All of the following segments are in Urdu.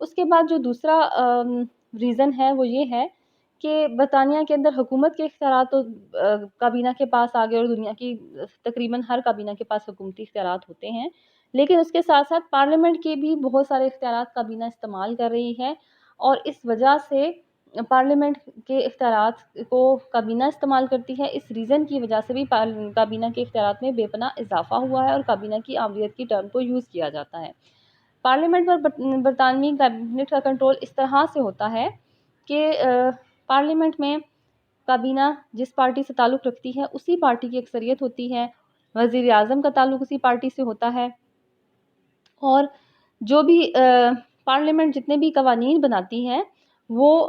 اس کے بعد جو دوسرا ریزن ہے وہ یہ ہے کہ برطانیہ کے اندر حکومت کے اختیارات تو کابینہ کے پاس آ گئے، اور دنیا کی تقریباً ہر کابینہ کے پاس حکومتی اختیارات ہوتے ہیں، لیکن اس کے ساتھ ساتھ پارلیمنٹ کے بھی بہت سارے اختیارات کابینہ استعمال کر رہی ہے، اور اس وجہ سے پارلیمنٹ کے اختیارات کو کابینہ استعمال کرتی ہے۔ اس ریزن کی وجہ سے بھی کابینہ کے اختیارات میں بے پناہ اضافہ ہوا ہے، اور کابینہ کی آمریت کی ٹرم کو یوز کیا جاتا ہے۔ پارلیمنٹ پر برطانوی کیبنٹ کا کنٹرول اس طرح سے ہوتا ہے کہ پارلیمنٹ میں کابینہ جس پارٹی سے تعلق رکھتی ہے اسی پارٹی کی اکثریت ہوتی ہے، وزیر اعظم کا تعلق اسی پارٹی سے ہوتا ہے، اور جو بھی پارلیمنٹ جتنے بھی قوانین بناتی ہے وہ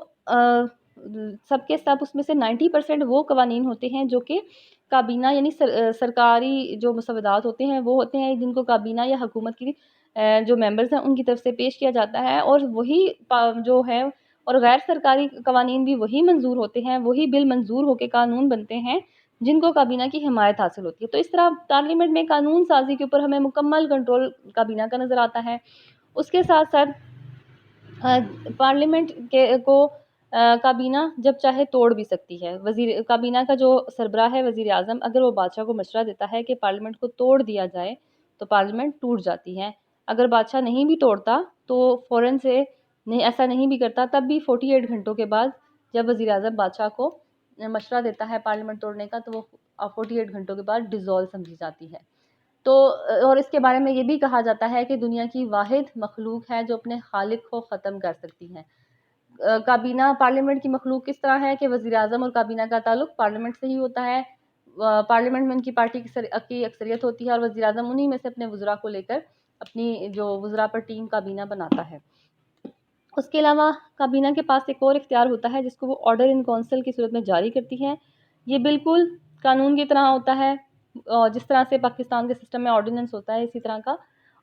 سب کے سب اس میں سے 90% وہ قوانین ہوتے ہیں جو کہ کابینہ یعنی سرکاری جو مسودات ہوتے ہیں وہ ہوتے ہیں جن کو کابینہ یا حکومت کی جو ممبرز ہیں ان کی طرف سے پیش کیا جاتا ہے، اور وہی جو ہے اور غیر سرکاری قوانین بھی وہی منظور ہوتے ہیں، وہی بل منظور ہو کے قانون بنتے ہیں جن کو کابینہ کی حمایت حاصل ہوتی ہے۔ تو اس طرح پارلیمنٹ میں قانون سازی کے اوپر ہمیں مکمل کنٹرول کابینہ کا نظر آتا ہے۔ اس کے ساتھ ساتھ پارلیمنٹ کو کابینہ جب چاہے توڑ بھی سکتی ہے۔ کابینہ کا جو سربراہ ہے وزیر اعظم، اگر وہ بادشاہ کو مشورہ دیتا ہے کہ پارلیمنٹ کو توڑ دیا جائے تو پارلیمنٹ ٹوٹ جاتی ہے۔ اگر بادشاہ نہیں بھی توڑتا تو فوراً سے ایسا نہیں بھی کرتا، تب بھی 48 گھنٹوں کے بعد جب وزیر اعظم بادشاہ کو مشورہ دیتا ہے پارلیمنٹ توڑنے کا تو وہ 48 گھنٹوں کے بعد ڈیزولو سمجھی جاتی ہے۔ تو اور اس کے بارے میں یہ بھی کہا جاتا ہے کہ دنیا کی واحد مخلوق ہے جو اپنے خالق کو ختم کر سکتی ہے۔ کابینہ پارلیمنٹ کی مخلوق کس طرح ہے کہ وزیر اعظم اور کابینہ کا تعلق پارلیمنٹ سے ہی ہوتا ہے، پارلیمنٹ میں ان کی پارٹی کی اکثریت ہوتی ہے، اور وزیر اعظم انہی میں سے اپنے وزراء کو لے کر اپنی جو وزراء پر ٹیم کابینہ بناتا ہے۔ اس کے علاوہ کابینہ کے پاس ایک اور اختیار ہوتا ہے جس کو وہ آرڈر ان کونسل کی صورت میں جاری کرتی ہے۔ یہ بالکل قانون کی طرح ہوتا ہے، جس طرح سے پاکستان کے سسٹم میں آرڈیننس ہوتا ہے اسی طرح کا،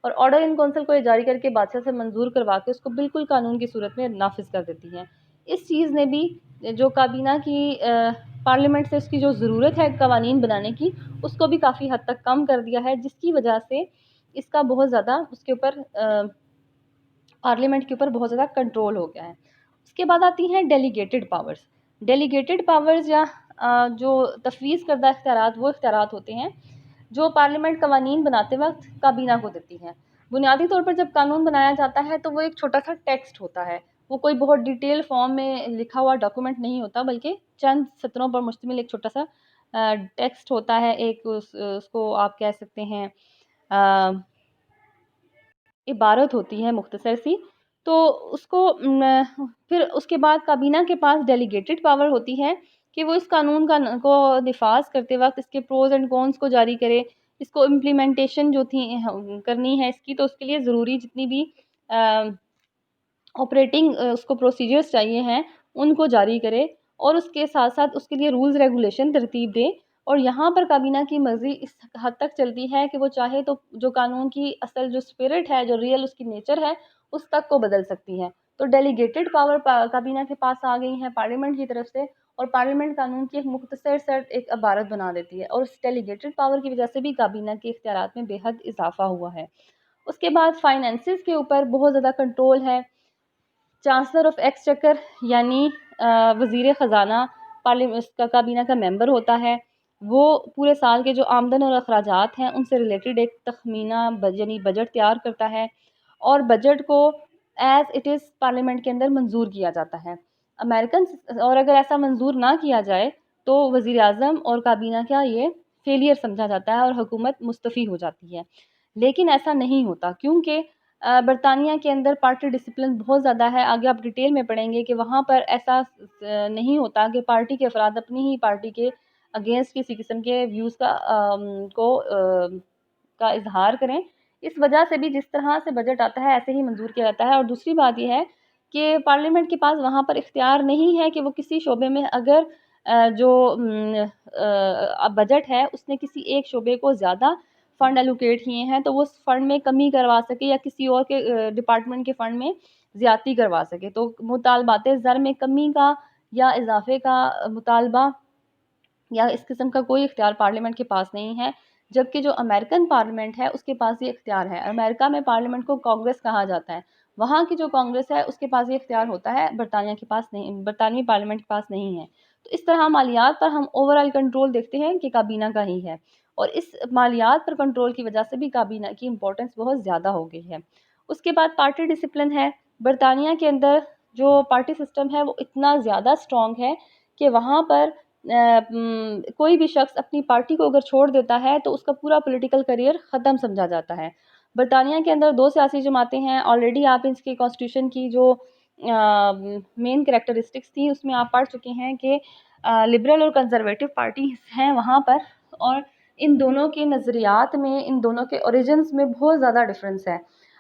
اور آرڈر ان کونسل کو یہ جاری کر کے بادشاہ سے منظور کروا کے اس کو بالکل قانون کی صورت میں نافذ کر دیتی ہے۔ اس چیز نے بھی جو کابینہ کی پارلیمنٹ سے اس کی جو ضرورت ہے قوانین بنانے کی اس کو بھی کافی حد تک کم کر دیا ہے، جس کی وجہ سے اس کا بہت زیادہ اس کے اوپر پارلیمنٹ کے اوپر بہت زیادہ کنٹرول ہو گیا ہے۔ اس کے بعد آتی ہیں ڈیلیگیٹڈ پاورز۔ ڈیلیگیٹڈ پاورز یا جو تفویض کردہ اختیارات وہ اختیارات ہوتے ہیں جو پارلیمنٹ قوانین بناتے وقت کابینہ کو دیتی ہے۔ بنیادی طور پر جب قانون بنایا جاتا ہے تو وہ ایک چھوٹا سا ٹیکسٹ ہوتا ہے، وہ کوئی بہت ڈیٹیل فارم میں لکھا ہوا ڈاکومنٹ نہیں ہوتا، بلکہ چند سطروں پر مشتمل ایک چھوٹا سا ٹیکسٹ ہوتا ہے، ایک اس کو آپ کہہ سکتے ہیں عبارت ہوتی ہے مختصر سی۔ تو اس کو پھر اس کے بعد کابینہ کے پاس ڈیلیگیٹڈ پاور ہوتی ہے کہ وہ اس قانون کو نفاذ کرتے وقت اس کے پروز اینڈ کونس کو جاری کرے، اس کو امپلیمنٹیشن جو تھی کرنی ہے اس کی، تو اس کے لیے ضروری جتنی بھی آپریٹنگ اس کو پروسیجرز چاہیے ہیں ان کو جاری کرے، اور اس کے ساتھ ساتھ اس کے لیے رولز ریگولیشن ترتیب دے۔ اور یہاں پر کابینہ کی مرضی اس حد تک چلتی ہے کہ وہ چاہے تو جو قانون کی اصل جو اسپرٹ ہے، جو ریئل اس کی نیچر ہے، اس تک کو بدل سکتی ہے۔ تو ڈیلیگیٹڈ پاور کابینہ کے پاس آ گئی ہیں پارلیمنٹ کی طرف سے، اور پارلیمنٹ قانون کی ایک مختصر سر ایک عبارت بنا دیتی ہے، اور اس ڈیلیگیٹڈ پاور کی وجہ سے بھی کابینہ کے اختیارات میں بے حد اضافہ ہوا ہے۔ اس کے بعد فائنینسز کے اوپر بہت زیادہ کنٹرول ہے۔ چانسلر آف ایکسچیکر یعنی وزیر خزانہ کابینہ کا ممبر ہوتا ہے، وہ پورے سال کے جو آمدن اور اخراجات ہیں ان سے ریلیٹڈ ایک تخمینہ یعنی بجٹ تیار کرتا ہے، اور بجٹ کو ایز اٹ از پارلیمنٹ کے اندر منظور کیا جاتا ہے۔ اور اگر ایسا منظور نہ کیا جائے تو وزیر اعظم اور کابینہ کا یہ فیلئر سمجھا جاتا ہے اور حکومت مستعفی ہو جاتی ہے، لیکن ایسا نہیں ہوتا کیونکہ برطانیہ کے اندر پارٹی ڈسپلن بہت زیادہ ہے۔ آگے آپ ڈیٹیل میں پڑھیں گے کہ وہاں پر ایسا نہیں ہوتا کہ پارٹی کے افراد اپنی ہی پارٹی کے اگینسٹ کسی قسم کے ویوز کا اظہار کریں۔ اس وجہ سے بھی جس طرح سے بجٹ آتا ہے ایسے ہی منظور کیا جاتا ہے۔ اور دوسری بات یہ ہے کہ پارلیمنٹ کے پاس وہاں پر اختیار نہیں ہے کہ وہ کسی شعبے میں اگر جو بجٹ ہے اس نے کسی ایک شعبے کو زیادہ فنڈ الوکیٹ کیے ہیں تو وہ اس فنڈ میں کمی کروا سکے یا کسی اور کے ڈپارٹمنٹ کے فنڈ میں زیادتی کروا سکے۔ تو مطالبات زر میں کمی کا یا اضافے کا مطالبہ یا اس قسم کا کوئی اختیار پارلیمنٹ کے پاس نہیں ہے، جبکہ جو امریکن پارلیمنٹ ہے اس کے پاس یہ اختیار ہے۔ امریکہ میں پارلیمنٹ کو کانگریس کہا جاتا ہے، وہاں کی جو کانگریس ہے اس کے پاس یہ اختیار ہوتا ہے، برطانیہ کے پاس نہیں، برطانوی پارلیمنٹ کے پاس نہیں ہے۔ تو اس طرح مالیات پر ہم اوور آل کنٹرول دیکھتے ہیں کہ کابینہ کا ہی ہے، اور اس مالیات پر کنٹرول کی وجہ سے بھی کابینہ کی امپورٹنس بہت زیادہ ہو گئی ہے۔ اس کے بعد پارٹی ڈسپلن ہے۔ برطانیہ کے اندر جو پارٹی سسٹم ہے وہ اتنا زیادہ اسٹرانگ ہے کہ وہاں پر کوئی بھی شخص اپنی پارٹی کو اگر چھوڑ دیتا ہے تو اس کا پورا پولیٹیکل کریئر ختم سمجھا جاتا ہے۔ برطانیہ کے اندر 2 سیاسی جماعتیں ہیں، آلریڈی آپ اس کی کانسٹیٹیوشن کی جو مین کریکٹرسٹکس تھی اس میں آپ پڑھ چکے ہیں کہ لبرل اور کنزرویٹو پارٹیز ہیں وہاں پر، اور ان دونوں کے نظریات میں، ان دونوں کے اوریجنز میں بہت زیادہ ڈفرینس ہے۔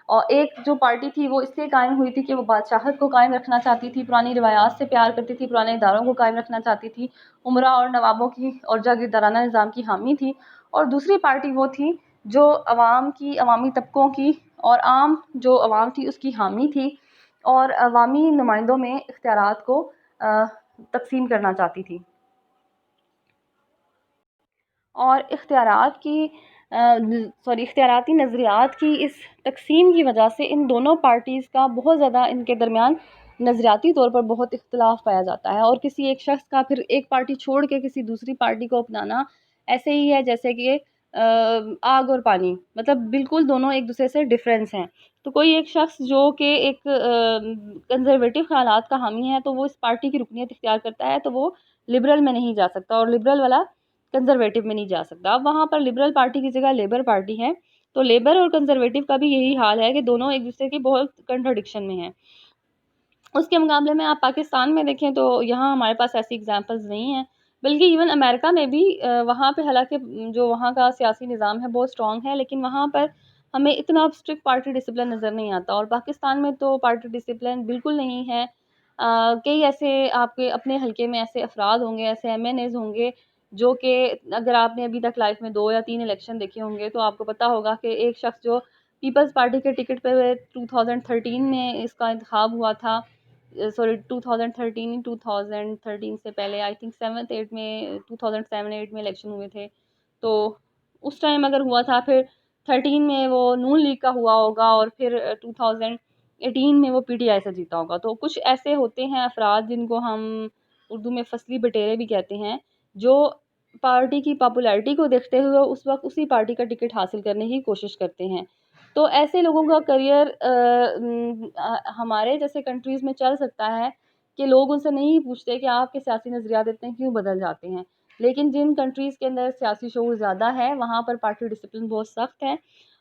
اور ایک جو پارٹی تھی وہ اس لیے قائم ہوئی تھی کہ وہ بادشاہت کو قائم رکھنا چاہتی تھی، پرانی روایات سے پیار کرتی تھی، پرانے اداروں کو قائم رکھنا چاہتی تھی، امراء اور نوابوں کی اور جاگیردارانہ نظام کی حامی تھی۔ اور دوسری پارٹی وہ تھی جو عوام کی، عوامی طبقوں کی اور عام جو عوام تھی اس کی حامی تھی، اور عوامی نمائندوں میں اختیارات کو تقسیم کرنا چاہتی تھی۔ اور اختیاراتی نظریات کی اس تقسیم کی وجہ سے ان دونوں پارٹیز کا بہت زیادہ ان کے درمیان نظریاتی طور پر بہت اختلاف پایا جاتا ہے، اور کسی ایک شخص کا پھر ایک پارٹی چھوڑ کے کسی دوسری پارٹی کو اپنانا ایسے ہی ہے جیسے کہ آگ اور پانی، مطلب بالکل دونوں ایک دوسرے سے ڈفرینس ہیں۔ تو کوئی ایک شخص جو کہ ایک کنزرویٹو خیالات کا حامی ہے تو وہ اس پارٹی کی رکنیت اختیار کرتا ہے تو وہ لبرل میں نہیں جا سکتا، اور لبرل والا کنزرویٹو میں نہیں جا سکتا۔ اب وہاں پر لبرل پارٹی کی جگہ لیبر پارٹی ہے، تو لیبر اور کنزرویٹو کا بھی یہی حال ہے کہ دونوں ایک دوسرے کی بہت کنٹراڈکشن میں ہیں۔ اس کے مقابلے میں آپ پاکستان میں دیکھیں تو یہاں ہمارے پاس ایسی اگزامپلز نہیں ہیں، بلکہ ایون امریکہ میں بھی وہاں پہ حالانکہ جو وہاں کا سیاسی نظام ہے بہت اسٹرانگ ہے، لیکن وہاں پر ہمیں اتنا اسٹرکٹ پارٹی ڈسپلن نظر نہیں آتا، اور پاکستان میں تو پارٹی ڈسپلن بالکل نہیں ہے۔ کئی ایسے آپ کے اپنے حلقے میں ایسے افراد ہوں گے، ایسے ایم این ایز ہوں گے جو کہ اگر آپ نے ابھی تک لائف میں 2 یا 3 الیکشن دیکھے ہوں گے تو آپ کو پتہ ہوگا کہ ایک شخص جو پیپلز پارٹی کے ٹکٹ پہ 2013 میں اس کا انتخاب ہوا تھا، 2013 سے پہلے آئی تھنک 7-8 میں 2007-8 میں الیکشن ہوئے تھے، تو اس ٹائم اگر ہوا تھا، پھر 13 میں وہ نون لیگ کا ہوا ہوگا، اور پھر 2018 میں وہ پی ٹی آئی سے جیتا ہوگا۔ تو کچھ ایسے ہوتے ہیں افراد جن کو ہم اردو میں فصلی بٹیرے بھی کہتے ہیں، جو پارٹی کی پاپولیرٹی کو دیکھتے ہوئے اس وقت اسی پارٹی کا ٹکٹ حاصل کرنے کی کوشش کرتے ہیں۔ تو ایسے لوگوں کا کریئر ہمارے جیسے کنٹریز میں چل سکتا ہے کہ لوگ ان سے نہیں پوچھتے کہ آپ کے سیاسی نظریات اتنے کیوں بدل جاتے ہیں، لیکن جن کنٹریز کے اندر سیاسی شعور زیادہ ہے وہاں پر پارٹی ڈسپلن بہت سخت ہے،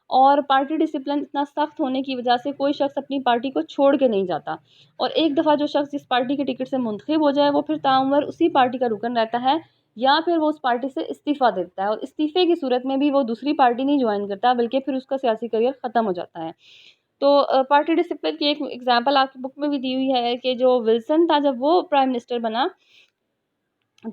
اور پارٹی ڈسپلن اتنا سخت ہونے کی وجہ سے کوئی شخص اپنی پارٹی کو چھوڑ کے نہیں جاتا، اور ایک دفعہ جو شخص جس پارٹی کے ٹکٹ سے منتخب ہو جائے وہ پھر تاعمر اسی پارٹی کا رکن رہتا ہے، یا پھر وہ اس پارٹی سے استعفیٰ دیتا ہے، اور استعفے کی صورت میں بھی وہ دوسری پارٹی نہیں جوائن کرتا بلکہ پھر اس کا سیاسی کریئر ختم ہو جاتا ہے۔ تو پارٹی ڈسپلن کی ایک ایگزامپل آپ کی بک میں بھی دی ہوئی ہے کہ جو ولسن تھا جب وہ پرائم منسٹر بنا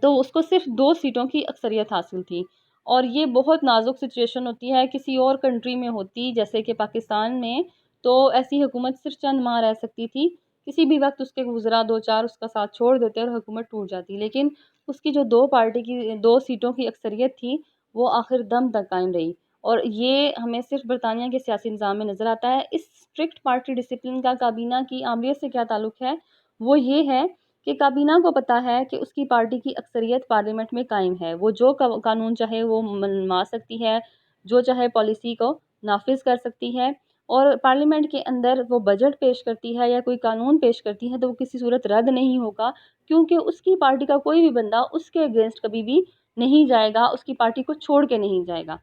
تو اس کو صرف 2 سیٹوں کی اکثریت حاصل تھی، اور یہ بہت نازک سچویشن ہوتی ہے، کسی اور کنٹری میں ہوتی جیسے کہ پاکستان میں تو ایسی حکومت صرف چند ماہ رہ سکتی تھی، کسی بھی وقت اس کے وزراء 2-4 اس کا ساتھ چھوڑ دیتے اور حکومت ٹوٹ جاتی، لیکن اس کی جو 2 سیٹوں کی اکثریت تھی وہ آخر دم تک قائم رہی، اور یہ ہمیں صرف برطانیہ کے سیاسی نظام میں نظر آتا ہے۔ اس اسٹرکٹ پارٹی ڈسپلن کا کابینہ کی عملیت سے کیا تعلق ہے؟ وہ یہ ہے کہ کابینہ کو پتہ ہے کہ اس کی پارٹی کی اکثریت پارلیمنٹ میں قائم ہے، وہ جو قانون چاہے وہ منوا سکتی ہے، جو چاہے پالیسی کو نافذ کر سکتی ہے، اور پارلیمنٹ کے اندر وہ بجٹ پیش کرتی ہے یا کوئی قانون پیش کرتی ہے تو وہ کسی صورت رد نہیں ہوگا، کیونکہ اس کی پارٹی کا کوئی بھی بندہ اس کے اگینسٹ کبھی بھی نہیں جائے گا، اس کی پارٹی کو چھوڑ کے نہیں جائے گا،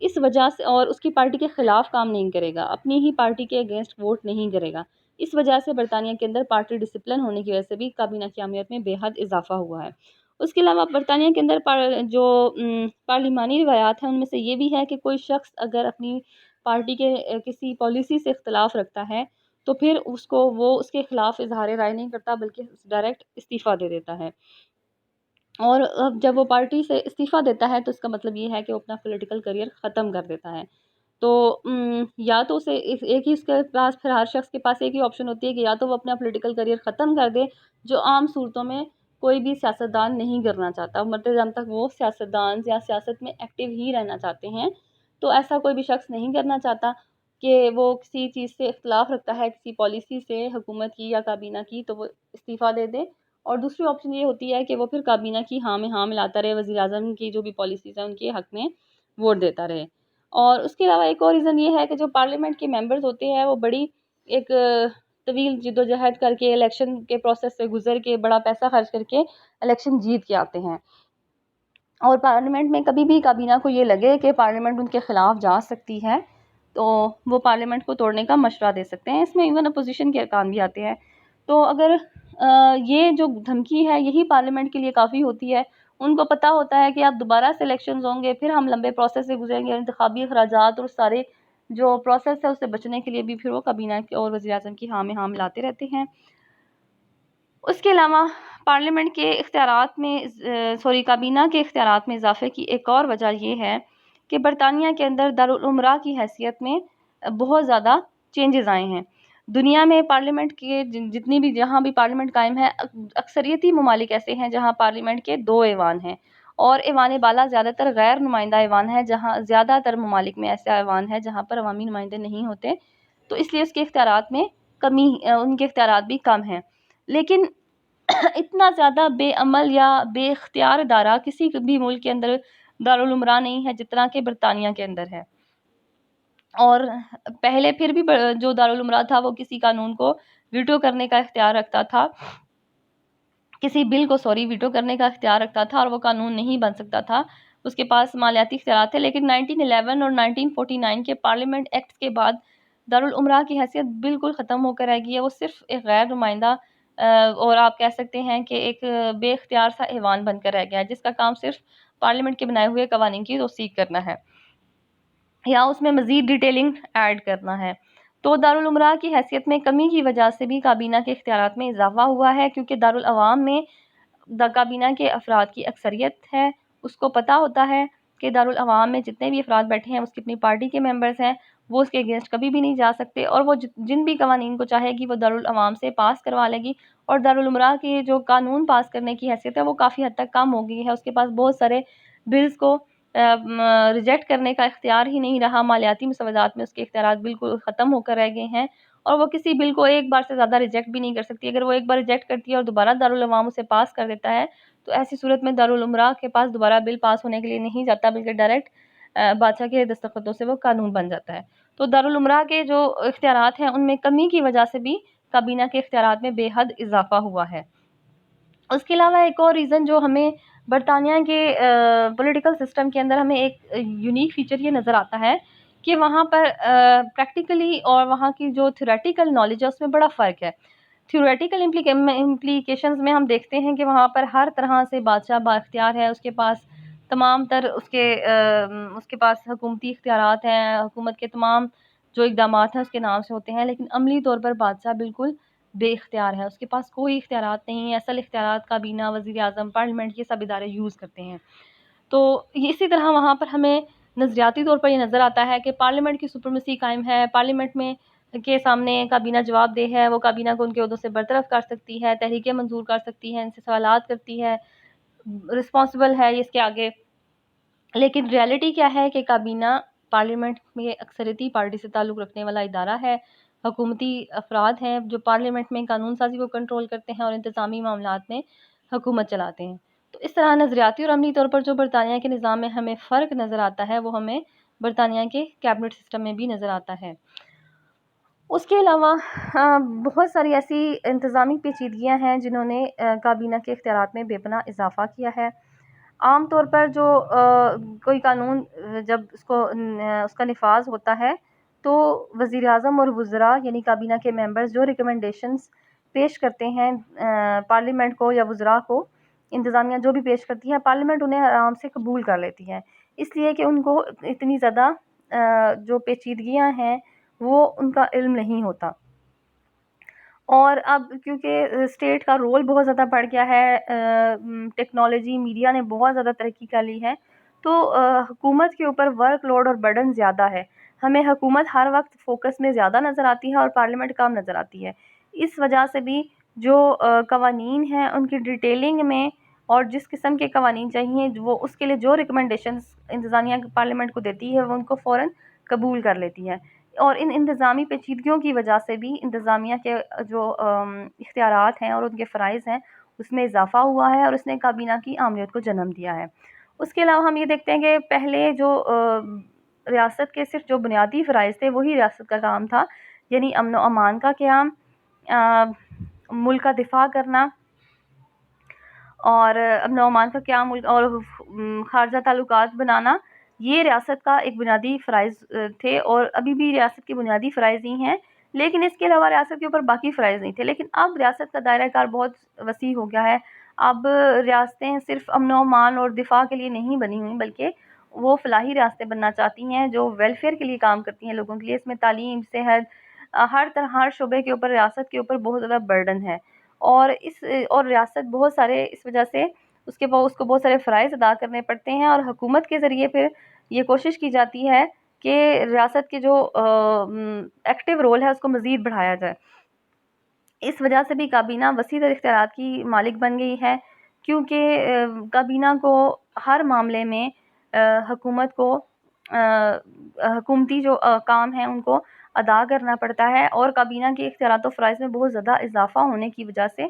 اس وجہ سے، اور اس کی پارٹی کے خلاف کام نہیں کرے گا، اپنی ہی پارٹی کے اگینسٹ ووٹ نہیں کرے گا۔ اس وجہ سے برطانیہ کے اندر پارٹی ڈسپلن ہونے کی وجہ سے بھی کابینہ کی اہمیت میں بے حد اضافہ ہوا ہے۔ اس کے علاوہ برطانیہ کے اندر جو پارلیمانی روایات ہیں ان میں سے یہ بھی ہے کہ کوئی شخص اگر اپنی پارٹی کے کسی پالیسی سے اختلاف رکھتا ہے تو پھر وہ اس کے خلاف اظہار رائے نہیں کرتا بلکہ ڈائریکٹ استعفیٰ دے دیتا ہے، اور جب وہ پارٹی سے استعفیٰ دیتا ہے تو اس کا مطلب یہ ہے کہ وہ اپنا پولیٹیکل کریئر ختم کر دیتا ہے۔ تو یا تو اسے ایک ہی اس کے پاس، پھر ہر شخص کے پاس ایک ہی آپشن ہوتی ہے کہ یا تو وہ اپنا پولیٹیکل کریئر ختم کر دے، جو عام صورتوں میں کوئی بھی سیاستدان نہیں کرنا چاہتا، مرتے دم تک وہ سیاستدان یا سیاست میں ایکٹیو ہی رہنا چاہتے ہیں، تو ایسا کوئی بھی شخص نہیں کرنا چاہتا کہ وہ کسی چیز سے اختلاف رکھتا ہے، کسی پالیسی سے حکومت کی یا کابینہ کی، تو وہ استعفیٰ دے دے، اور دوسری آپشن یہ ہوتی ہے کہ وہ پھر کابینہ کی ہاں میں ہاں ملاتا رہے، وزیر اعظم کی جو بھی پالیسیز ہیں ان کے حق میں ووٹ دیتا رہے۔ اور اس کے علاوہ ایک اور ریزن یہ ہے کہ جو پارلیمنٹ کے ممبرز ہوتے ہیں وہ بڑی ایک طویل جد و جہد کر کے الیکشن کے پروسیس سے گزر کے بڑا پیسہ خرچ کر کے الیکشن جیت کے آتے ہیں، اور پارلیمنٹ میں کبھی بھی کابینہ کو یہ لگے کہ پارلیمنٹ ان کے خلاف جا سکتی ہے تو وہ پارلیمنٹ کو توڑنے کا مشورہ دے سکتے ہیں۔ اس میں ایون اپوزیشن کے ارکان بھی آتے ہیں۔ تو اگر یہ جو دھمکی ہے یہی پارلیمنٹ کے لیے کافی ہوتی ہے، ان کو پتہ ہوتا ہے کہ اب دوبارہ سے الیکشنز ہوں گے، پھر ہم لمبے پروسیس سے گزریں گے، انتخابی اخراجات اور سارے جو پروسیس ہے اس سے بچنے کے لیے بھی پھر وہ کابینہ اور وزیر اعظم کی ہاں میں ہاں ملاتے رہتے ہیں۔ اس کے علاوہ پارلیمنٹ کے اختیارات میں کابینہ کے اختیارات میں اضافے کی ایک اور وجہ یہ ہے کہ برطانیہ کے اندر دارالامراء کی حیثیت میں بہت زیادہ چینجز آئے ہیں۔ دنیا میں پارلیمنٹ کے جتنی بھی جہاں بھی پارلیمنٹ قائم ہے، اکثریتی ممالک ایسے ہیں جہاں پارلیمنٹ کے 2 ایوان ہیں، اور ایوان بالا زیادہ تر غیر نمائندہ ایوان ہے، جہاں زیادہ تر ممالک میں ایسا ایوان ہے جہاں پر عوامی نمائندے نہیں ہوتے، تو اس لیے اس کے اختیارات میں کمی، ان کے اختیارات بھی کم ہیں۔ لیکن اتنا زیادہ بے عمل یا بے اختیار ادارہ کسی بھی ملک کے اندر دارالامراء نہیں ہے جتنا کہ برطانیہ کے اندر ہے۔ اور پہلے پھر بھی جو دارالامراء تھا وہ کسی قانون کو ویٹو کرنے کا اختیار رکھتا تھا، کسی بل کو ویٹو کرنے کا اختیار رکھتا تھا، اور وہ قانون نہیں بن سکتا تھا، اس کے پاس مالیاتی اختیارات تھے۔ لیکن 1911 اور 1949 کے پارلیمنٹ ایکٹ کے بعد دارالامراء کی حیثیت بالکل ختم ہو کر رہ گئی ہے، وہ صرف ایک غیر نمائندہ اور آپ کہہ سکتے ہیں کہ ایک بے اختیار سا ایوان بن کر رہ گیا ہے، جس کا کام صرف پارلیمنٹ کے بنائے ہوئے قوانین کی توثیق کرنا ہے یا اس میں مزید ڈیٹیلنگ ایڈ کرنا ہے۔ تو دارالامراء کی حیثیت میں کمی کی وجہ سے بھی کابینہ کے اختیارات میں اضافہ ہوا ہے، کیونکہ دارالعوام میں کابینہ کے افراد کی اکثریت ہے، اس کو پتہ ہوتا ہے کہ دارالعوام میں جتنے بھی افراد بیٹھے ہیں اس کی اپنی پارٹی کے ممبرز ہیں، وہ اس کے اگینسٹ کبھی بھی نہیں جا سکتے، اور وہ جن بھی قوانین کو چاہے گی وہ دارالعوام سے پاس کروا لے گی۔ اور دارالامراء کی جو قانون پاس کرنے کی حیثیت ہے وہ کافی حد تک کم ہو گئی ہے، اس کے پاس بہت سارے بلز کو ریجیکٹ کرنے کا اختیار ہی نہیں رہا، مالیاتی مسودات میں اس کے اختیارات بالکل ختم ہو کر رہ گئے ہیں، اور وہ کسی بل کو ایک بار سے زیادہ ریجیکٹ بھی نہیں کر سکتی۔ اگر وہ ایک بار ریجیکٹ کرتی ہے اور دوبارہ دارالعوام اسے پاس کر دیتا ہے تو ایسی صورت میں دارالامراء کے پاس دوبارہ بل پاس ہونے کے لیے نہیں جاتا، بلکہ ڈائریکٹ بادشاہ کے دستخطوں سے وہ قانون بن جاتا ہے۔ تو دارالامراء کے جو اختیارات ہیں ان میں کمی کی وجہ سے بھی کابینہ کے اختیارات میں بے حد اضافہ ہوا ہے۔ اس کے علاوہ ایک اور ریزن جو ہمیں برطانیہ کے پولیٹیکل سسٹم کے اندر ہمیں ایک یونیک فیچر یہ نظر آتا ہے کہ وہاں پر پریکٹیکلی اور وہاں کی جو تھیوریٹیکل نالج ہے اس میں بڑا فرق ہے۔ تھیوریٹیکل امپلیکیشنز میں ہم دیکھتے ہیں کہ وہاں پر ہر طرح سے بادشاہ با اختیار ہے، اس کے پاس تمام تر اس کے پاس حکومتی اختیارات ہیں، حکومت کے تمام جو اقدامات ہیں اس کے نام سے ہوتے ہیں، لیکن عملی طور پر بادشاہ بالکل بے اختیار ہے، اس کے پاس کوئی اختیارات نہیں ہے۔ اصل اختیارات کابینہ، وزیر اعظم، پارلیمنٹ، یہ سب ادارے یوز کرتے ہیں۔ تو اسی طرح وہاں پر ہمیں نظریاتی طور پر یہ نظر آتا ہے کہ پارلیمنٹ کی سپریمیسی قائم ہے، پارلیمنٹ میں کے سامنے کابینہ جواب دہ ہے، وہ کابینہ کو ان کے عہدوں سے برطرف کر سکتی ہے، تحریکیں منظور کر سکتی ہے، ان سے سوالات کرتی ہے، رسپانسبل ہے اس کے آگے۔ لیکن ریالٹی کیا ہے کہ کابینہ پارلیمنٹ میں اکثریتی پارٹی سے تعلق رکھنے والا ادارہ ہے، حکومتی افراد ہیں جو پارلیمنٹ میں قانون سازی کو کنٹرول کرتے ہیں اور انتظامی معاملات میں حکومت چلاتے ہیں۔ تو اس طرح نظریاتی اور عملی طور پر جو برطانیہ کے نظام میں ہمیں فرق نظر آتا ہے وہ ہمیں برطانیہ کے کیبنٹ سسٹم میں بھی نظر آتا ہے۔ اس کے علاوہ بہت ساری ایسی انتظامی پیچیدگیاں ہیں جنہوں نے کابینہ کے اختیارات میں بے پناہ اضافہ کیا ہے۔ عام طور پر جو کوئی قانون جب اس کا نفاذ ہوتا ہے تو وزیر اعظم اور وزراء یعنی کابینہ کے ممبرز جو ریکمنڈیشنز پیش کرتے ہیں پارلیمنٹ کو یا وزراء کو، انتظامیہ جو بھی پیش کرتی ہے پارلیمنٹ انہیں آرام سے قبول کر لیتی ہے، اس لیے کہ ان کو اتنی زیادہ جو پیچیدگیاں ہیں وہ ان کا علم نہیں ہوتا۔ اور اب کیونکہ اسٹیٹ کا رول بہت زیادہ بڑھ گیا ہے، ٹیکنالوجی، میڈیا نے بہت زیادہ ترقی کر لی ہے، تو حکومت کے اوپر ورک لوڈ اور برڈن زیادہ ہے۔ ہمیں حکومت ہر وقت فوکس میں زیادہ نظر آتی ہے اور پارلیمنٹ کم نظر آتی ہے۔ اس وجہ سے بھی جو قوانین ہیں ان کی ڈیٹیلنگ میں اور جس قسم کے قوانین چاہیے وہ اس کے لیے جو ریکمنڈیشنز انتظامیہ پارلیمنٹ کو دیتی ہے وہ ان کو فوراً قبول کر لیتی ہے۔ اور ان انتظامی پیچیدگیوں کی وجہ سے بھی انتظامیہ کے جو اختیارات ہیں اور ان کے فرائض ہیں اس میں اضافہ ہوا ہے اور اس نے کابینہ کی آمریت کو جنم دیا ہے۔ اس کے علاوہ ہم یہ دیکھتے ہیں کہ پہلے جو ریاست کے صرف جو بنیادی فرائض تھے وہی ریاست کا کام تھا، یعنی امن و امان کا قیام، ملک کا دفاع کرنا اور امن و امان کا قیام اور خارجہ تعلقات بنانا، یہ ریاست کا ایک بنیادی فرائض تھے اور ابھی بھی ریاست کے بنیادی فرائض ہی ہیں، لیکن اس کے علاوہ ریاست کے اوپر باقی فرائض نہیں تھے۔ لیکن اب ریاست کا دائرہ کار بہت وسیع ہو گیا ہے، اب ریاستیں صرف امن و امان اور دفاع کے لیے نہیں بنی ہوئی بلکہ وہ فلاحی ریاستیں بننا چاہتی ہیں جو ویلفیئر کے لیے کام کرتی ہیں لوگوں کے لیے۔ اس میں تعلیم، صحت، ہر شعبے کے اوپر ریاست کے اوپر بہت زیادہ برڈن ہے اور ریاست بہت سارے اس وجہ سے اس کو بہت سارے فرائض ادا کرنے پڑتے ہیں اور حکومت کے ذریعے پھر یہ کوشش کی جاتی ہے کہ ریاست کے جو ایکٹیو رول ہے اس کو مزید بڑھایا جائے۔ اس وجہ سے بھی کابینہ وسیع تر اختیارات کی مالک بن گئی ہے، کیونکہ کابینہ کو ہر معاملے میں حکومت کو حکومتی جو کام ہیں ان کو ادا کرنا پڑتا ہے، اور کابینہ کے اختیارات و فرائض میں بہت زیادہ اضافہ ہونے کی وجہ سے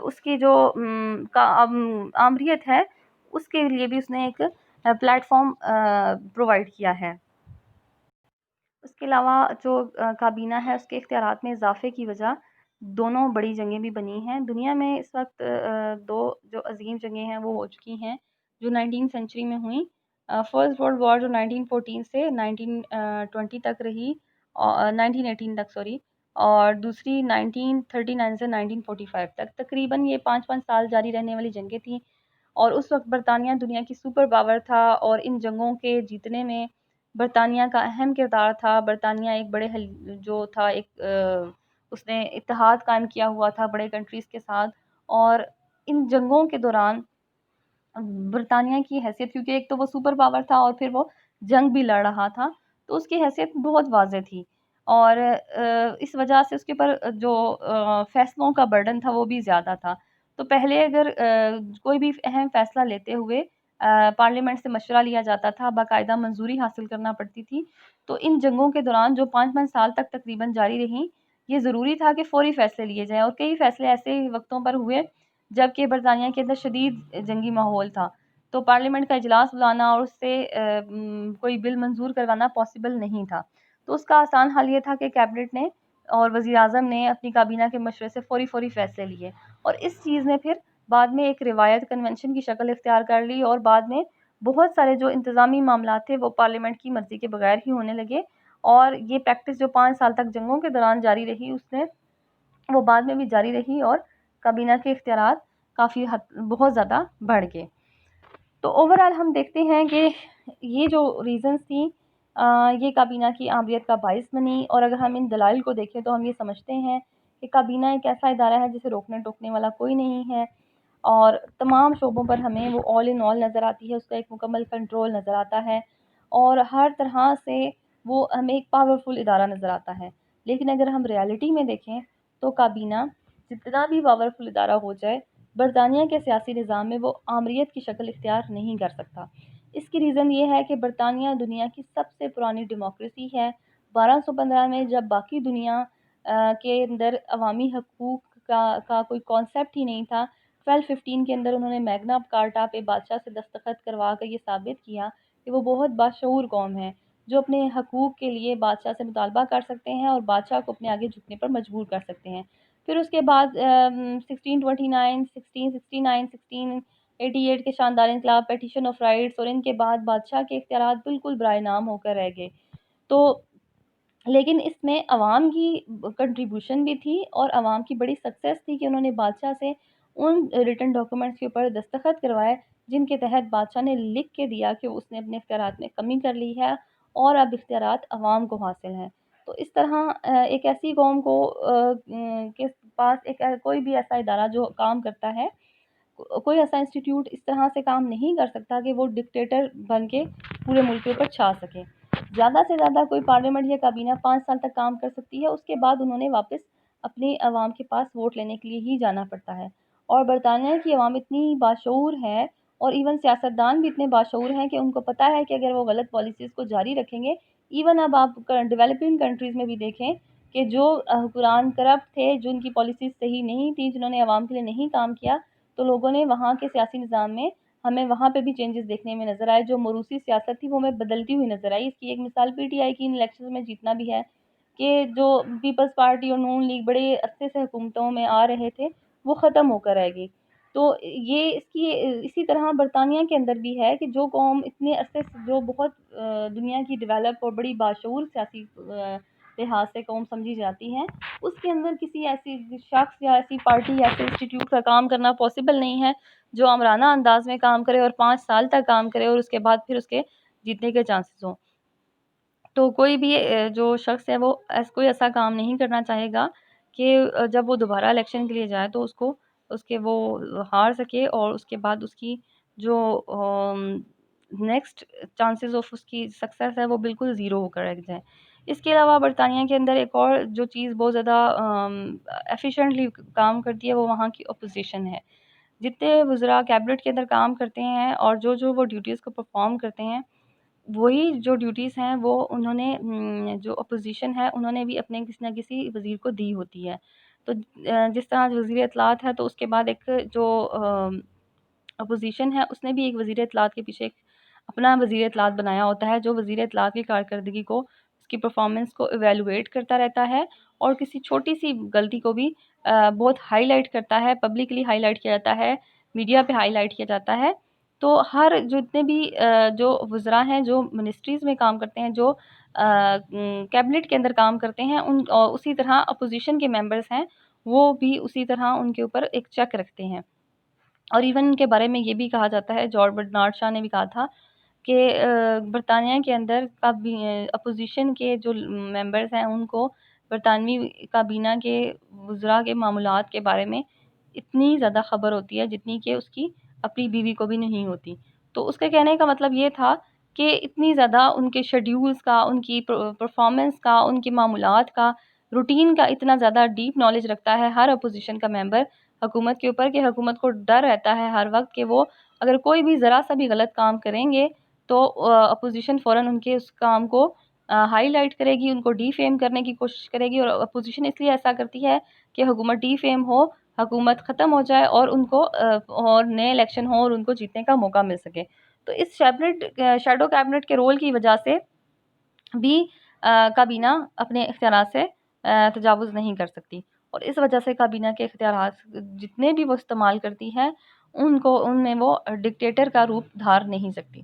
اس کی جو آمریت ہے اس کے لیے بھی اس نے ایک پلیٹ فارم پرووائڈ کیا ہے۔ اس کے علاوہ جو کابینہ ہے اس کے اختیارات میں اضافے کی وجہ دونوں بڑی جنگیں بھی بنی ہیں۔ دنیا میں اس وقت دو جو عظیم جنگیں ہیں وہ ہو چکی ہیں جو 19 سینچری میں ہوئیں۔ فرسٹ ورلڈ وار جو 1914 سے 1920 تک رہی، 1918 تک سوری، اور دوسری 1939 سے 1945 تک، تقریباً یہ 5 سال جاری رہنے والی جنگیں تھیں، اور اس وقت برطانیہ دنیا کی سپر پاور تھا اور ان جنگوں کے جیتنے میں برطانیہ کا اہم کردار تھا۔ برطانیہ ایک بڑے جو تھا ایک اس نے اتحاد قائم کیا ہوا تھا بڑے کنٹریز کے ساتھ، اور ان جنگوں کے دوران برطانیہ کی حیثیت، کیونکہ ایک تو وہ سپر پاور تھا اور پھر وہ جنگ بھی لڑ رہا تھا، تو اس کی حیثیت بہت واضح تھی، اور اس وجہ سے اس کے اوپر جو فیصلوں کا برڈن تھا وہ بھی زیادہ تھا۔ تو پہلے اگر کوئی بھی اہم فیصلہ لیتے ہوئے پارلیمنٹ سے مشورہ لیا جاتا تھا، باقاعدہ منظوری حاصل کرنا پڑتی تھی، تو ان جنگوں کے دوران جو 5 سال تک تقریباً جاری رہیں، یہ ضروری تھا کہ فوری فیصلے لیے جائیں، اور کئی فیصلے ایسے وقتوں پر ہوئے جبکہ برطانیہ کے اندر شدید جنگی ماحول تھا، تو پارلیمنٹ کا اجلاس بلانا اور اس سے کوئی بل منظور کروانا پاسبل نہیں تھا۔ تو اس کا آسان حل یہ تھا کہ کیبنٹ نے اور وزیر اعظم نے اپنی کابینہ کے مشورے سے فوری فیصلے لیے، اور اس چیز نے پھر بعد میں ایک روایت کنونشن کی شکل اختیار کر لی، اور بعد میں بہت سارے جو انتظامی معاملات تھے وہ پارلیمنٹ کی مرضی کے بغیر ہی ہونے لگے، اور یہ پریکٹس جو 5 سال تک جنگوں کے دوران جاری رہی اس نے وہ بعد میں بھی جاری رہی، اور کابینہ کے اختیارات کافی بہت زیادہ بڑھ گئے۔ تو اوورآل ہم دیکھتے ہیں کہ یہ جو ریزنز تھیں یہ کابینہ کی آمریت کا باعث بنی، اور اگر ہم ان دلائل کو دیکھیں تو ہم یہ سمجھتے ہیں کہ کابینہ ایک ایسا ادارہ ہے جسے روکنے ٹوکنے والا کوئی نہیں ہے، اور تمام شعبوں پر ہمیں وہ آل ان آل نظر آتی ہے، اس کا ایک مکمل کنٹرول نظر آتا ہے، اور ہر طرح سے وہ ہمیں ایک پاورفل ادارہ نظر آتا ہے۔ لیکن اگر ہم ریالٹی میں دیکھیں تو کابینہ جتنا بھی پاورفل ادارہ ہو جائے، برطانیہ کے سیاسی نظام میں وہ آمریت کی شکل اختیار نہیں کر سکتا۔ اس کی ریزن یہ ہے کہ برطانیہ دنیا کی سب سے پرانی ڈیموکریسی ہے۔ 1215 میں جب باقی دنیا کے اندر عوامی حقوق کا کوئی کانسیپٹ ہی نہیں تھا، 1215 کے اندر انہوں نے میگنا کارٹا پہ بادشاہ سے دستخط کروا کر یہ ثابت کیا کہ وہ بہت باشعور قوم ہے جو اپنے حقوق کے لیے بادشاہ سے مطالبہ کر سکتے ہیں اور بادشاہ کو اپنے آگے جھکنے پر مجبور کر سکتے ہیں۔ پھر اس کے بعد 1629، 1669، 1688 کے شاندار انقلاب، پیٹیشن آف رائٹس، اور ان کے بعد بادشاہ کے اختیارات بالکل برائے نام ہو کر رہ گئے۔ تو لیکن اس میں عوام کی کنٹریبیوشن بھی تھی، اور عوام کی بڑی سکسیس تھی کہ انہوں نے بادشاہ سے ان ریٹن ڈاکومنٹس کے اوپر دستخط کروائے جن کے تحت بادشاہ نے لکھ کے دیا کہ اس نے اپنے اختیارات میں کمی کر لی ہے اور اب اختیارات عوام کو حاصل ہیں۔ تو اس طرح ایک ایسی قوم کو کے پاس کوئی بھی ایسا ادارہ جو کام کرتا ہے، کوئی ایسا انسٹیٹیوٹ اس طرح سے کام نہیں کر سکتا کہ وہ ڈکٹیٹر بن کے پورے ملک کے اوپر چھا سکے۔ زیادہ سے زیادہ کوئی پارلیمنٹ یا کابینہ 5 سال تک کام کر سکتی ہے، اس کے بعد انہوں نے واپس اپنے عوام کے پاس ووٹ لینے کے لیے ہی جانا پڑتا ہے۔ اور برطانیہ کی عوام اتنی باشعور ہے، اور ایون سیاستدان بھی اتنے باشعور ہیں کہ ان کو پتہ ہے کہ اگر وہ غلط پالیسیز کو جاری رکھیں گے، ایون اب آپ ڈیولپنگ کنٹریز میں بھی دیکھیں کہ جو حکمران کرپٹ تھے، جن کی پالیسیز صحیح نہیں تھیں، جنہوں نے عوام کے لیے نہیں کام کیا، تو لوگوں نے وہاں کے سیاسی نظام میں ہمیں وہاں پہ بھی چینجز دیکھنے میں نظر آئے. جو موروثی سیاست تھی وہ ہمیں بدلتی ہوئی نظر آئی. اس کی ایک مثال پی ٹی آئی کی ان الیکشنز میں جیتنا بھی ہے کہ جو پیپلز پارٹی اور نون لیگ بڑے عرصے سے حکومتوں میں آ رہے تھے وہ ختم ہو کر رہ گئی. تو یہ اس کی اسی طرح برطانیہ کے اندر بھی ہے کہ جو قوم اتنے عرصے سے جو بہت دنیا کی ڈیولپ اور بڑی باشعور سیاسی لحاظ سے قوم سمجھی جاتی ہے، اس کے اندر کسی ایسی شخص یا ایسی پارٹی یا ایسے انسٹیٹیوٹ کا کام کرنا پاسبل نہیں ہے جو آمرانہ انداز میں کام کرے اور 5 سال تک کام کرے اور اس کے بعد پھر اس کے جیتنے کے چانسز ہوں. تو کوئی بھی جو شخص ہے وہ کوئی ایسا کام نہیں کرنا چاہے گا کہ جب وہ دوبارہ الیکشن کے لیے جائے تو اس کے وہ ہار سکے اور اس کے بعد اس کی جو نیکسٹ چانسز آف اس کی سکسیس ہے وہ بالکل زیرو ہو کر رہ جائیں. اس کے علاوہ برطانیہ کے اندر ایک اور جو چیز بہت زیادہ ایفیشینٹلی کام کرتی ہے وہ وہاں کی اپوزیشن ہے. جتنے وزراء کیبنٹ کے اندر کام کرتے ہیں اور جو وہ ڈیوٹیز کو پرفارم کرتے ہیں، وہی جو ڈیوٹیز ہیں وہ انہوں نے جو اپوزیشن ہے انہوں نے بھی اپنے کسی نہ کسی وزیر کو دی ہوتی ہے. تو جس طرح وزیر اطلاعات ہے تو اس کے بعد ایک جو اپوزیشن ہے اس نے بھی ایک وزیر اطلاعات کے پیچھے ایک اپنا وزیر اطلاعات بنایا ہوتا ہے جو وزیر اطلاعات کی کارکردگی کو، اس کی پرفارمنس کو ایویلویٹ کرتا رہتا ہے اور کسی چھوٹی سی غلطی کو بھی بہت ہائی لائٹ کرتا ہے، پبلکلی ہائی لائٹ کیا جاتا ہے، میڈیا پہ ہائی لائٹ کیا جاتا ہے. تو ہر جتنے بھی جو وزراء ہیں جو منسٹریز میں کام کرتے ہیں، جو کیبنٹ کے اندر کام کرتے ہیں، اسی طرح اپوزیشن کے ممبرز ہیں وہ بھی اسی طرح ان کے اوپر ایک چیک رکھتے ہیں. اور ایون ان کے بارے میں یہ بھی کہا جاتا ہے، جارج برنارڈ شاہ نے بھی کہا تھا کہ برطانیہ کے اندر اپوزیشن کے جو ممبرز ہیں ان کو برطانوی کابینہ کے وزراء کے معاملات کے بارے میں اتنی زیادہ خبر ہوتی ہے جتنی کہ اس کی اپنی بیوی کو بھی نہیں ہوتی. تو اس کے کہنے کا مطلب یہ تھا کہ اتنی زیادہ ان کے شیڈیولز کا، ان کی پرفارمنس کا، ان کے معاملات کا، روٹین کا اتنا زیادہ ڈیپ نالج رکھتا ہے ہر اپوزیشن کا ممبر حکومت کے اوپر کہ حکومت کو ڈر رہتا ہے ہر وقت کہ وہ اگر کوئی بھی ذرا سا بھی غلط کام کریں گے تو اپوزیشن فوراً ان کے اس کام کو ہائی لائٹ کرے گی، ان کو ڈی فیم کرنے کی کوشش کرے گی. اور اپوزیشن اس لیے ایسا کرتی ہے کہ حکومت ڈی فیم ہو، حکومت ختم ہو جائے اور ان کو اور نئے الیکشن ہوں اور ان کو جیتنے کا موقع مل سکے. تو اس شیڈو کیبنٹ کے رول کی وجہ سے بھی کابینہ اپنے اختیارات سے تجاوز نہیں کر سکتی، اور اس وجہ سے کابینہ کے اختیارات جتنے بھی وہ استعمال کرتی ہے ان میں وہ ڈکٹیٹر کا روپ دھار نہیں سکتی.